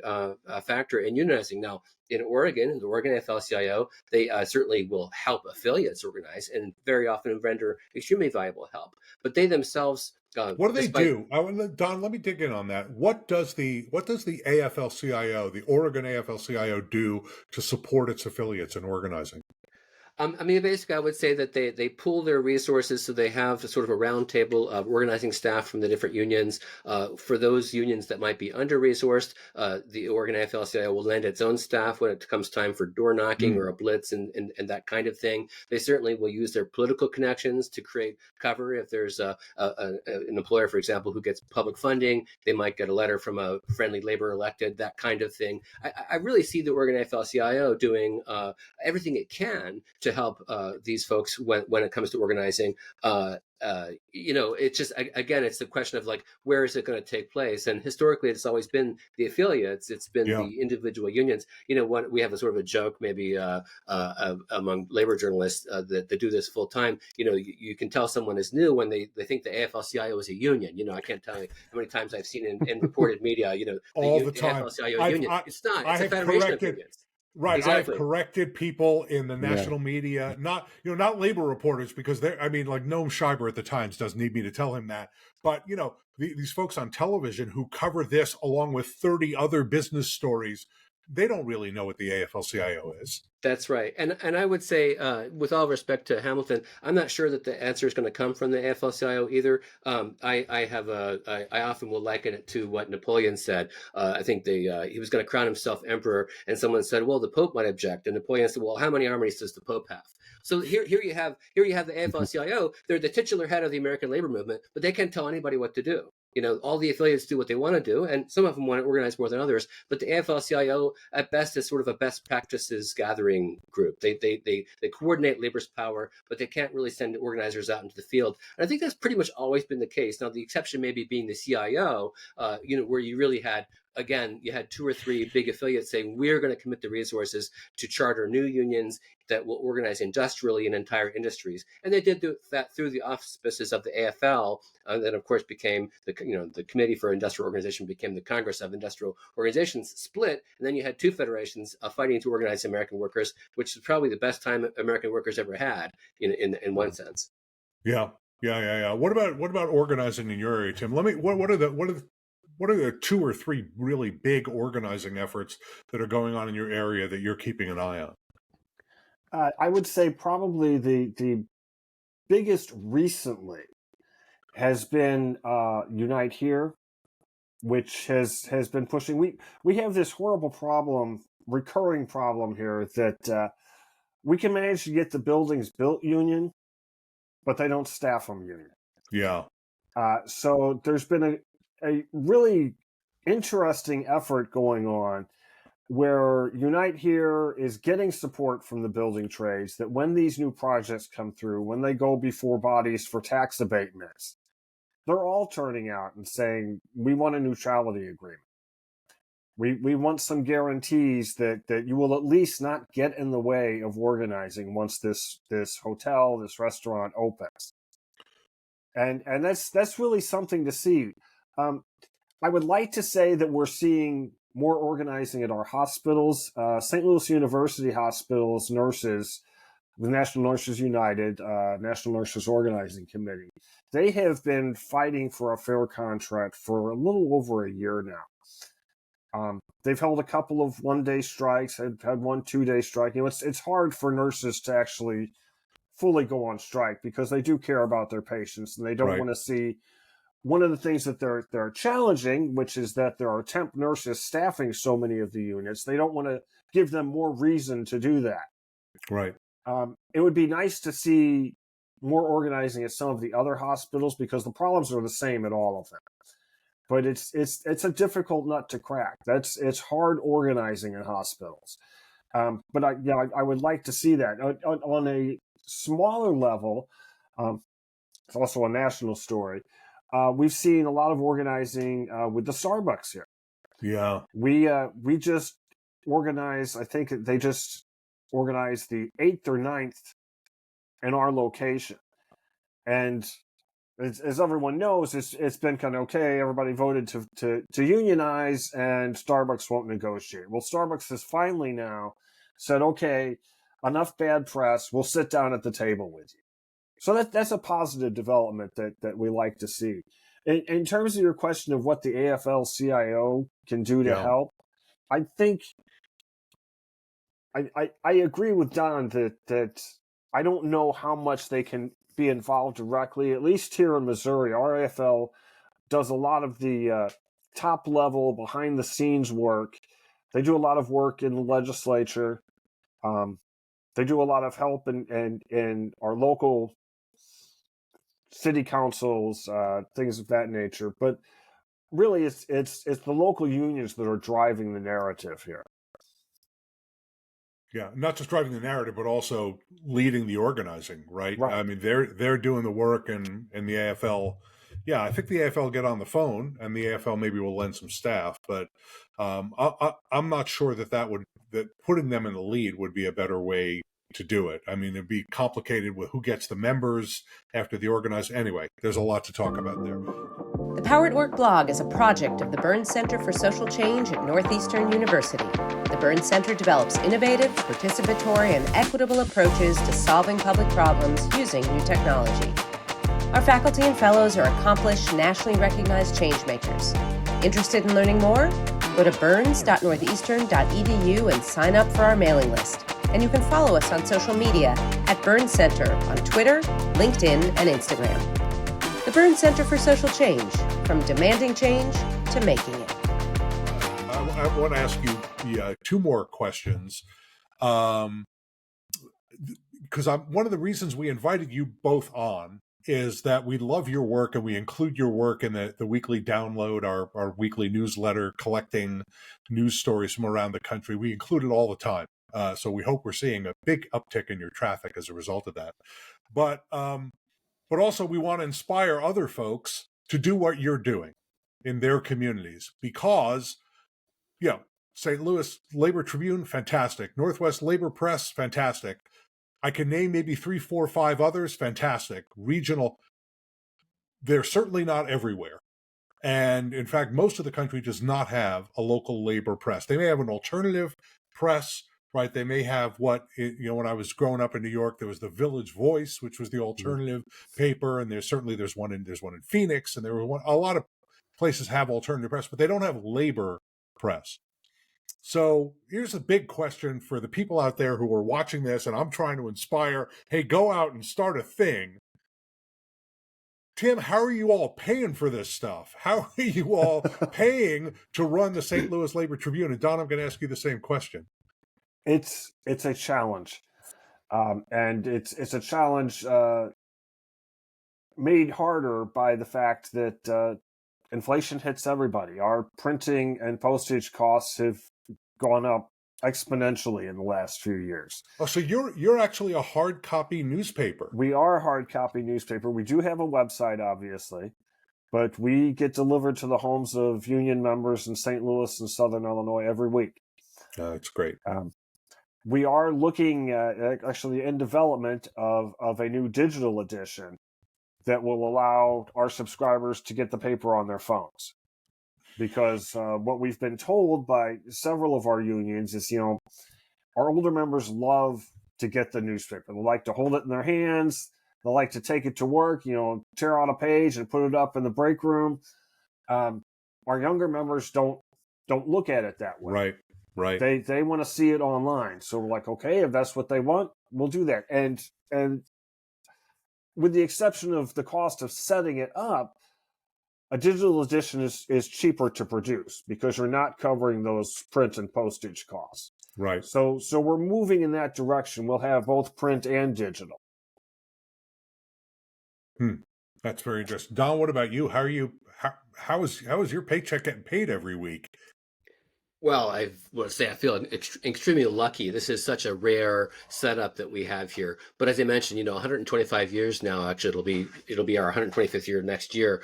factor in unionizing. Now, in Oregon, the Oregon AFL-CIO, they certainly will help affiliates organize and very often render extremely valuable help. But they themselves, what do they despite do? Don, let me dig in on that. What does the AFL-CIO, the Oregon AFL-CIO, do to support its affiliates in organizing? I mean, basically, I would say that they pool their resources, so they have sort of a roundtable of organizing staff from the different unions. For those unions that might be under-resourced, the Oregon AFL-CIO will lend its own staff when it comes time for door knocking or a blitz and that kind of thing. They certainly will use their political connections to create cover. If there's an employer, for example, who gets public funding, they might get a letter from a friendly labor elected, that kind of thing. I really see the Oregon AFL-CIO doing everything it can to help these folks when it comes to organizing. It's just, again, it's the question of like, where is it going to take place? And historically, it's always been the affiliates. It's been the individual unions. We have a sort of a joke maybe among labor journalists that do this full time. You can tell someone is new when they think the AFL-CIO is a union. I can't tell you how many times I've seen in reported media, all the time. AFL-CIO union. It's not. It's a federation of unions. Right. Exactly. I've corrected people in the national media, not labor reporters, because like Noam Schreiber at the Times doesn't need me to tell him that. But, these folks on television who cover this along with 30 other business stories, they don't really know what the AFL-CIO is. That's right. And I would say, with all respect to Hamilton, I'm not sure that the answer is going to come from the AFL-CIO either. I often will liken it to what Napoleon said. I think he was going to crown himself emperor, and someone said, well, the Pope might object. And Napoleon said, well, how many armies does the Pope have? So here you have the AFL-CIO. They're the titular head of the American labor movement, but they can't tell anybody what to do. All the affiliates do what they want to do, and some of them want to organize more than others. But the AFL-CIO, at best, is sort of a best practices gathering group. They coordinate labor's power, but they can't really send organizers out into the field. And I think that's pretty much always been the case. Now, the exception maybe being the CIO, where you really had, again, you had 2 or 3 big affiliates saying, we're going to commit the resources to charter new unions that will organize industrially in entire industries. And they did that through the auspices of the AFL, and then, of course, became the Committee for Industrial Organization became the Congress of Industrial Organizations, split, and then you had 2 federations fighting to organize American workers, which is probably the best time American workers ever had in one sense. Yeah. What about organizing in your area, Tim? What are the 2 or 3 really big organizing efforts that are going on in your area that you're keeping an eye on? I would say probably the biggest recently has been Unite Here, which has been pushing. We have this horrible recurring problem here that we can manage to get the buildings built union, but they don't staff them union. Yeah. So there's been a really interesting effort going on where Unite Here is getting support from the building trades, that when these new projects come through, when they go before bodies for tax abatements, they're all turning out and saying, we want a neutrality agreement. We want some guarantees that you will at least not get in the way of organizing once this hotel, this restaurant opens. And that's really something to see. I would like to say that we're seeing more organizing at our hospitals. St. Louis University hospitals, nurses, the National Nurses United, National Nurses Organizing Committee, they have been fighting for a fair contract for a little over a year now. They've held a couple of one-day strikes, had one 2-day strike. It's hard for nurses to actually fully go on strike because they do care about their patients and they don't want to see. One of the things that they're challenging, which is that there are temp nurses staffing so many of the units, they don't want to give them more reason to do that. Right. It would be nice to see more organizing at some of the other hospitals because the problems are the same at all of them. But it's a difficult nut to crack. It's hard organizing in hospitals. But I would like to see that on a smaller level. It's also a national story. we've seen a lot of organizing with the Starbucks here. Yeah. We just organized, I think they just organized the 8th or 9th in our location. And as everyone knows, it's been kind of okay. Everybody voted to unionize, and Starbucks won't negotiate. Well, Starbucks has finally now said, okay, enough bad press. We'll sit down at the table with you. So that's a positive development that we like to see. In terms of your question of what the AFL-CIO can do to help, I think I agree with Don that I don't know how much they can be involved directly. At least here in Missouri, our AFL does a lot of the top level, behind the scenes work. They do a lot of work in the legislature. They do a lot of help in our local city councils, things of that nature. But really, it's the local unions that are driving the narrative here. Yeah, not just driving the narrative, but also leading the organizing, right? I mean, they're doing the work, and the AFL. Yeah, I think the AFL get on the phone, and the AFL maybe will lend some staff, but I'm not sure that putting them in the lead would be a better way to do it. I mean, it'd be complicated with who gets the members after the organizing. Anyway, there's a lot to talk about there. The Power at Work blog is a project of the Burns Center for Social Change at Northeastern University. The Burns Center develops innovative, participatory, and equitable approaches to solving public problems using new technology. Our faculty and fellows are accomplished, nationally recognized change makers. Interested in learning more? Go to burns.northeastern.edu and sign up for our mailing list. And you can follow us on social media at Burns Center on Twitter, LinkedIn, and Instagram. The Burns Center for Social Change, from demanding change to making it. I want to ask you two more questions. Because one of the reasons we invited you both on is that we love your work, and we include your work in the weekly download, our weekly newsletter, collecting news stories from around the country. We include it all the time. So we hope we're seeing a big uptick in your traffic as a result of that. But also we want to inspire other folks to do what you're doing in their communities, because, St. Louis Labor Tribune, fantastic. Northwest Labor Press, fantastic. I can name maybe 3, 4, 5 others, fantastic. Regional, they're certainly not everywhere. And in fact, most of the country does not have a local labor press. They may have an alternative press, right? They may have when I was growing up in New York, there was the Village Voice, which was the alternative paper, and there's one in Phoenix, and a lot of places have alternative press, but they don't have labor press. So here's a big question for the people out there who are watching this, and I'm trying to inspire, hey, go out and start a thing. Tim, how are you all paying for this stuff? How are you all paying to run the St. Louis Labor Tribune? And Don, I'm going to ask you the same question. It's a challenge, and it's a challenge made harder by the fact that inflation hits everybody. Our printing and postage costs have gone up exponentially in the last few years. Oh, so you're actually a hard copy newspaper. We are a hard copy newspaper. We do have a website, obviously, but we get delivered to the homes of union members in St. Louis and Southern Illinois every week. That's great. We are looking actually in development of a new digital edition that will allow our subscribers to get the paper on their phones. Because what we've been told by several of our unions is, our older members love to get the newspaper. They like to hold it in their hands. They like to take it to work, tear out a page and put it up in the break room. Our younger members don't look at it that way. Right. They want to see it online. So we're like, okay, if that's what they want, we'll do that. And with the exception of the cost of setting it up, a digital edition is cheaper to produce because you're not covering those print and postage costs. Right. So we're moving in that direction. We'll have both print and digital. That's very interesting. Don, what about you? How are you? How is your paycheck getting paid every week? Well, I want to say I feel extremely lucky. This is such a rare setup that we have here. But as I mentioned, 125 years now. Actually, it'll be our 125th year next year.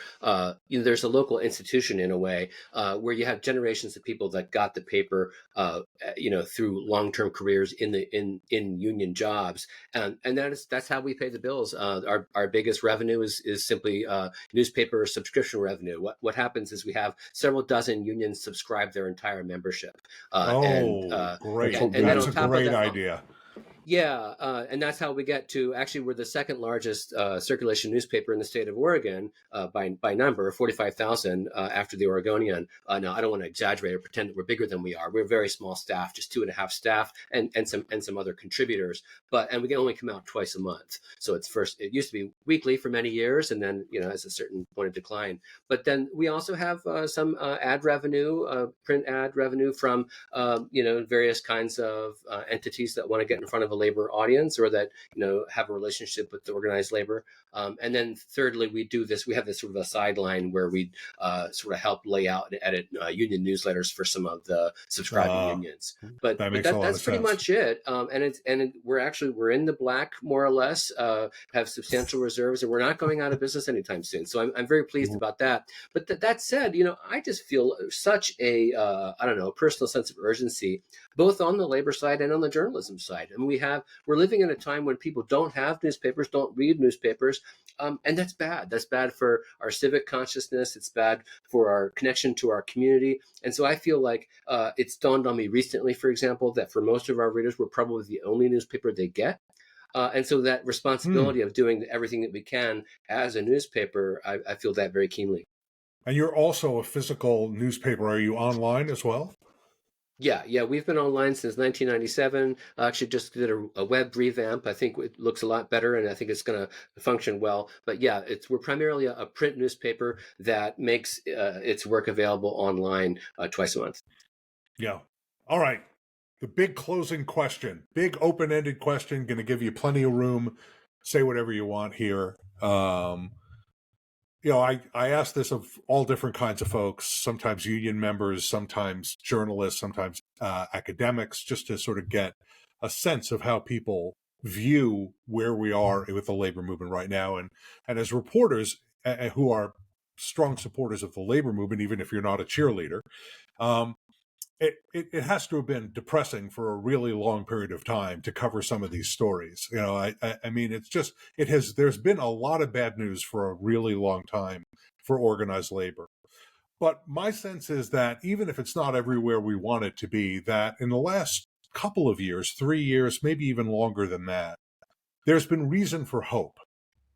There's a local institution in a way where you have generations of people that got the paper, through long-term careers in union jobs, and that's how we pay the bills. Our biggest revenue is simply newspaper subscription revenue. What happens is we have several dozen unions subscribe their entire membership. Great. And then That's on a top of great that, idea. yeah, and that's how we get to, actually, we're the second largest circulation newspaper in the state of Oregon by number, 45,000 after the Oregonian. Now, I don't want to exaggerate or pretend that we're bigger than we are. We're a very small staff, just 2.5 staff, and some other contributors. And we can only come out twice a month. So it used to be weekly for many years, and then has a certain point of decline. But then we also have some ad revenue, print ad revenue from various kinds of entities that want to get in front of a labor audience, or that have a relationship with the organized labor. And then thirdly, we have this sort of a sideline where we sort of help lay out and edit union newsletters for some of the subscribing unions. But that's pretty much it. We're in the black, more or less, have substantial reserves, and we're not going out of business anytime soon. So I'm very pleased about that. But that said, I just feel such a personal sense of urgency, both on the labor side and on the journalism side. And we're living in a time when people don't have newspapers, don't read newspapers, and that's bad. That's bad for our civic consciousness. It's bad for our connection to our community. And so I feel like it's dawned on me recently, for example, that for most of our readers, we're probably the only newspaper they get. And so that responsibility of doing everything that we can as a newspaper, I feel that very keenly. And you're also a physical newspaper. Are you online as well? Yeah, we've been online since 1997. I actually just did a web revamp. I think it looks a lot better, and I think it's going to function well. But yeah, we're primarily a print newspaper that makes its work available online twice a month. Yeah. All right. The big closing question, big open-ended question, going to give you plenty of room. Say whatever you want here. I ask this of all different kinds of folks, sometimes union members, sometimes journalists, sometimes academics, just to sort of get a sense of how people view where we are with the labor movement right now. And as reporters who are strong supporters of the labor movement, even if you're not a cheerleader, it has to have been depressing for a really long period of time to cover some of these stories. I mean, there's been a lot of bad news for a really long time for organized labor. But my sense is that even if it's not everywhere we want it to be, that in the last couple of years, 3 years, maybe even longer than that, there's been reason for hope.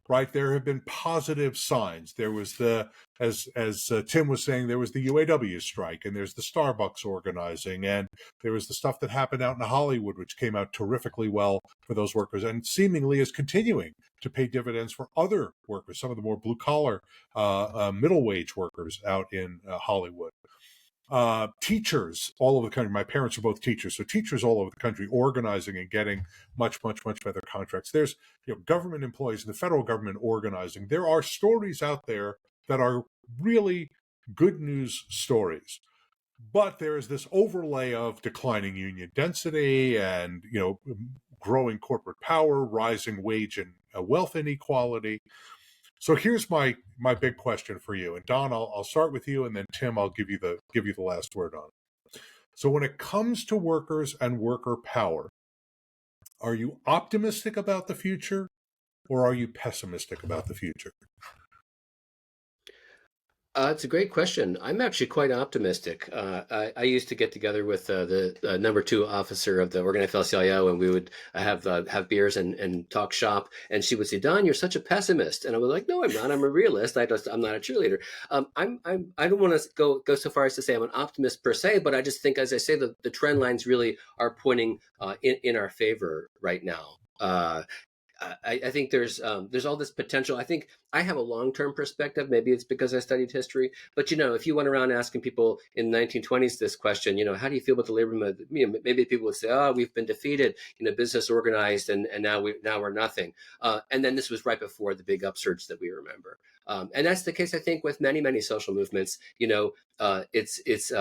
Right, there have been positive signs. There was as Tim was saying, there was the UAW strike, and there's the Starbucks organizing, and there was the stuff that happened out in Hollywood, which came out terrifically well for those workers, and seemingly is continuing to pay dividends for other workers, some of the more blue collar, middle wage workers out in Hollywood. Teachers all over the country. My parents are both teachers, so teachers all over the country organizing and getting much, much, much better contracts. There's government employees in the federal government organizing. There are stories out there that are really good news stories, but there is this overlay of declining union density and growing corporate power, rising wage and wealth inequality. So here's my big question for you, and Don, I'll start with you, and then Tim, I'll give you the last word on it. So when it comes to workers and worker power, are you optimistic about the future, or are you pessimistic about the future? It's a great question. I'm actually quite optimistic. I used to get together with the number 2 officer of the Oregon AFL-CIO, and we would have beers and talk shop. And she would say, "Don, you're such a pessimist." And I was like, "No, I'm not. I'm a realist. I'm not a cheerleader." I don't want to go so far as to say I'm an optimist per se, but I just think, as I say, the trend lines really are pointing in our favor right now. I think there's all this potential. I think I have a long-term perspective. Maybe it's because I studied history. But, if you went around asking people in the 1920s this question, how do you feel about the labor movement? Maybe people would say, "Oh, we've been defeated, business organized, and now we're nothing." And then this was right before the big upsurge that we remember. And that's the case, I think, with many social movements. It's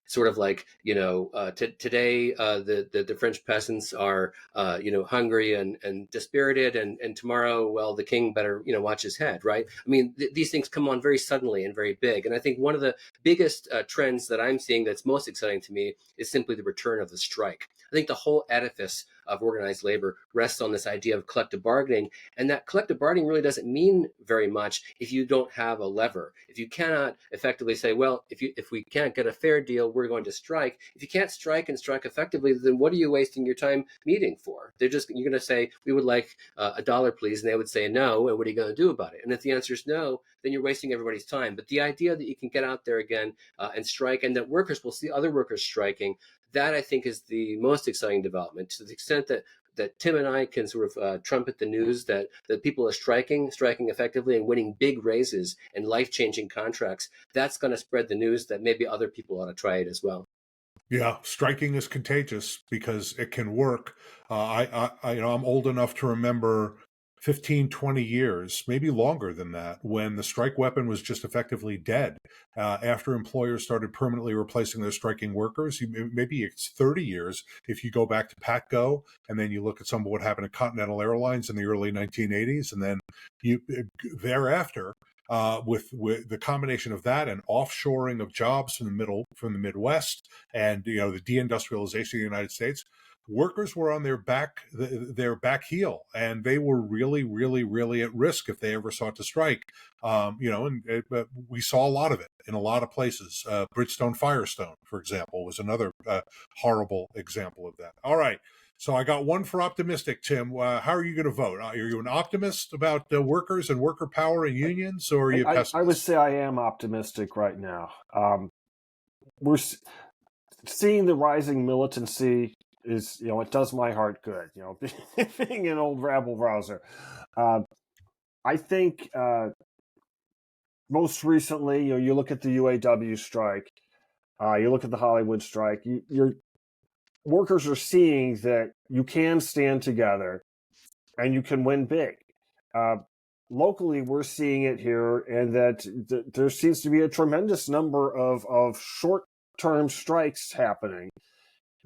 sort of like, today the French peasants are hungry and dispirited, and tomorrow, well, the king better watch his head, right? I mean, these things come on very suddenly and very big. And I think one of the biggest trends that I'm seeing that's most exciting to me is simply the return of the strike. I think the whole edifice of organized labor rests on this idea of collective bargaining, and that collective bargaining really doesn't mean very much if you don't have a lever. If you cannot effectively say, well, if we can't get a fair deal, we're going to strike. If you can't strike and strike effectively, then what are you wasting your time meeting for? You're going to say, we would like $1, please, and they would say no, and what are you going to do about it? And if the answer is no, then you're wasting everybody's time. But the idea that you can get out there again and strike, and that workers will see other workers striking, that I think is the most exciting development. To the extent that Tim and I can sort of trumpet the news that people are striking effectively and winning big raises and life-changing contracts, that's going to spread the news that maybe other people ought to try it as well. Yeah, striking is contagious because it can work. I'm old enough to remember 15, 20 years, maybe longer than that, when the strike weapon was just effectively dead. After employers started permanently replacing their striking workers, maybe it's 30 years if you go back to PatGo, and then you look at some of what happened at Continental Airlines in the early 1980s, and then you thereafter, with the combination of that and offshoring of jobs from the Midwest, and the deindustrialization of the United States, workers were on their back heel, and they were really at risk if they ever sought to strike. But we saw a lot of it in a lot of places. Bridgestone Firestone, for example, was another horrible example of that. All right. So I got one for optimistic, Tim. How are you going to vote? Are you an optimist about workers and worker power and unions, or are you pessimist? I would say I am optimistic right now. We're seeing the rising militancy is, it does my heart good, being an old rabble rouser. I think most recently, you look at the UAW strike, you look at the Hollywood strike, your workers are seeing that you can stand together and you can win big. Locally, we're seeing it here, and that there seems to be a tremendous number of short-term strikes happening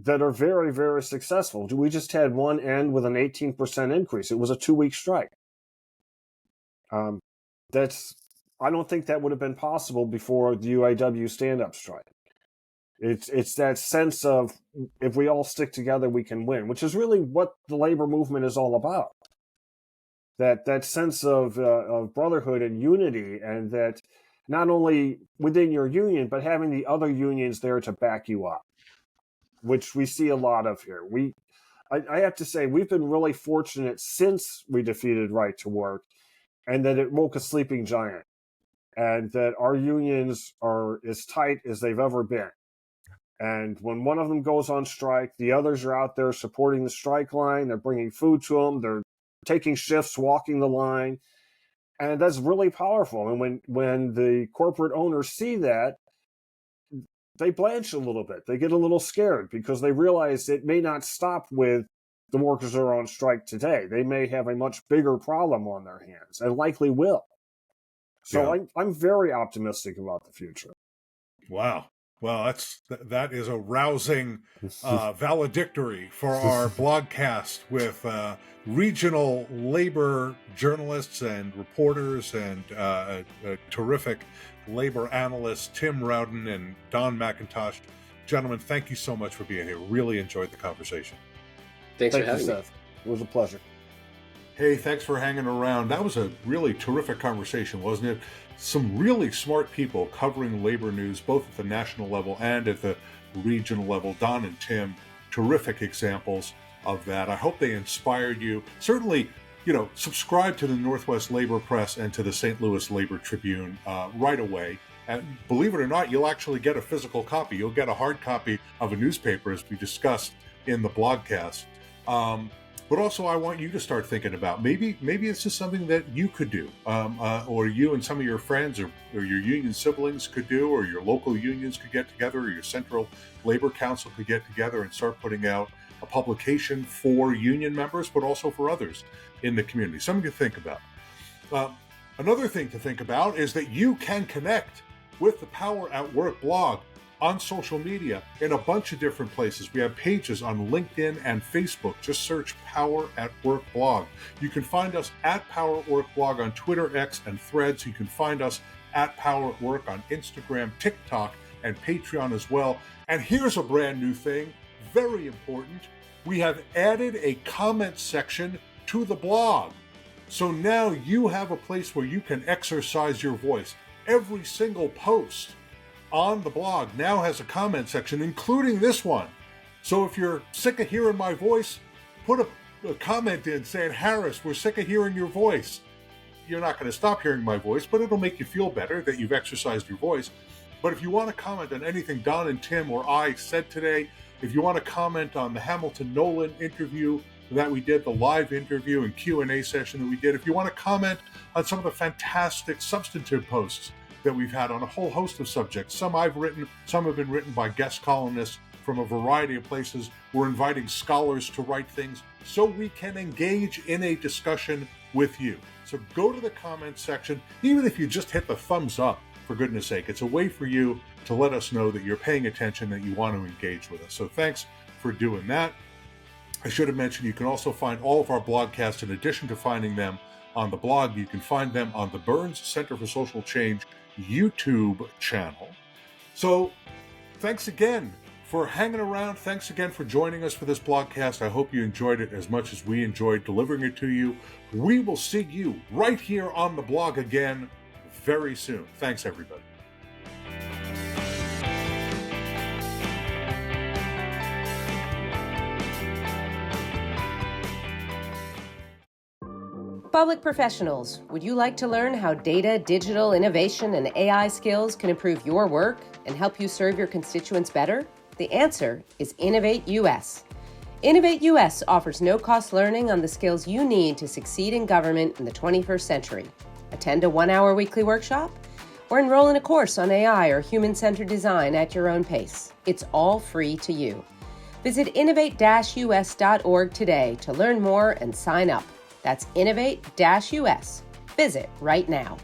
that are very, very successful. We just had one end with an 18% increase. It was a 2-week strike. I don't think that would have been possible before the UAW stand-up strike. It's that sense of, if we all stick together, we can win, which is really what the labor movement is all about. That sense of brotherhood and unity, and that not only within your union, but having the other unions there to back you up, which we see a lot of here. I have to say, we've been really fortunate since we defeated Right to Work, and that it woke a sleeping giant, and that our unions are as tight as they've ever been. And when one of them goes on strike, the others are out there supporting the strike line. They're bringing food to them. They're taking shifts, walking the line. And that's really powerful. And when the corporate owners see that, they blanch a little bit. They get a little scared because they realize it may not stop with the workers that are on strike today. They may have a much bigger problem on their hands, and likely will. So yeah. I'm very optimistic about the future. Wow. Well, that is a rousing valedictory for our blogcast with regional labor journalists and reporters and terrific labor analysts Tim Rowden and Don McIntosh. Gentlemen, thank you so much for being here. Really enjoyed the conversation. Thanks for having me. Seth. It was a pleasure. Hey, thanks for hanging around. That was a really terrific conversation, wasn't it? Some really smart people covering labor news, both at the national level and at the regional level. Don and Tim, terrific examples of that. I hope they inspired you. Certainly, subscribe to the Northwest Labor Press and to the St. Louis Labor Tribune right away. And believe it or not, you'll actually get a physical copy. You'll get a hard copy of a newspaper, as we discussed in the blogcast. But also, I want you to start thinking about maybe it's just something that you could do, or you and some of your friends or your union siblings could do, or your local unions could get together, or your central labor council could get together and start putting out a publication for union members, but also for others in the community. Something to think about. Another thing to think about is that you can connect with the Power at Work blog on social media in a bunch of different places. We have pages on LinkedIn and Facebook. Just search Power at Work blog. You can find us at Power at Work blog on Twitter, X, and Threads. You can find us at Power at Work on Instagram, TikTok, and Patreon as well. And here's a brand new thing, very important. We have added a comment section to the blog. So now you have a place where you can exercise your voice. Every single post on the blog now has a comment section, including this one. So if you're sick of hearing my voice, put a comment in saying, Harris, we're sick of hearing your voice. You're not going to stop hearing my voice, but it'll make you feel better that you've exercised your voice. But if you want to comment on anything Don and Tim or I said today, if you want to comment on the Hamilton-Nolan interview that we did, the live interview and Q&A session that we did, if you want to comment on some of the fantastic substantive posts that we've had on a whole host of subjects. Some I've written, some have been written by guest columnists from a variety of places. We're inviting scholars to write things so we can engage in a discussion with you. So go to the comments section, even if you just hit the thumbs up, for goodness sake. It's a way for you to let us know that you're paying attention, that you want to engage with us. So thanks for doing that. I should have mentioned you can also find all of our blogcasts in addition to finding them on the blog. You can find them on the Burns Center for Social Change YouTube channel. So thanks again for hanging around. Thanks again for joining us for this blogcast. I hope you enjoyed it as much as we enjoyed delivering it to you. We will see you right here on the blog again very soon. Thanks, everybody. Public professionals, would you like to learn how data, digital innovation, and AI skills can improve your work and help you serve your constituents better? The answer is Innovate US. Innovate US offers no-cost learning on the skills you need to succeed in government in the 21st century. Attend a one-hour weekly workshop or enroll in a course on AI or human-centered design at your own pace. It's all free to you. Visit innovate-us.org today to learn more and sign up. That's Innovate-US. Visit right now.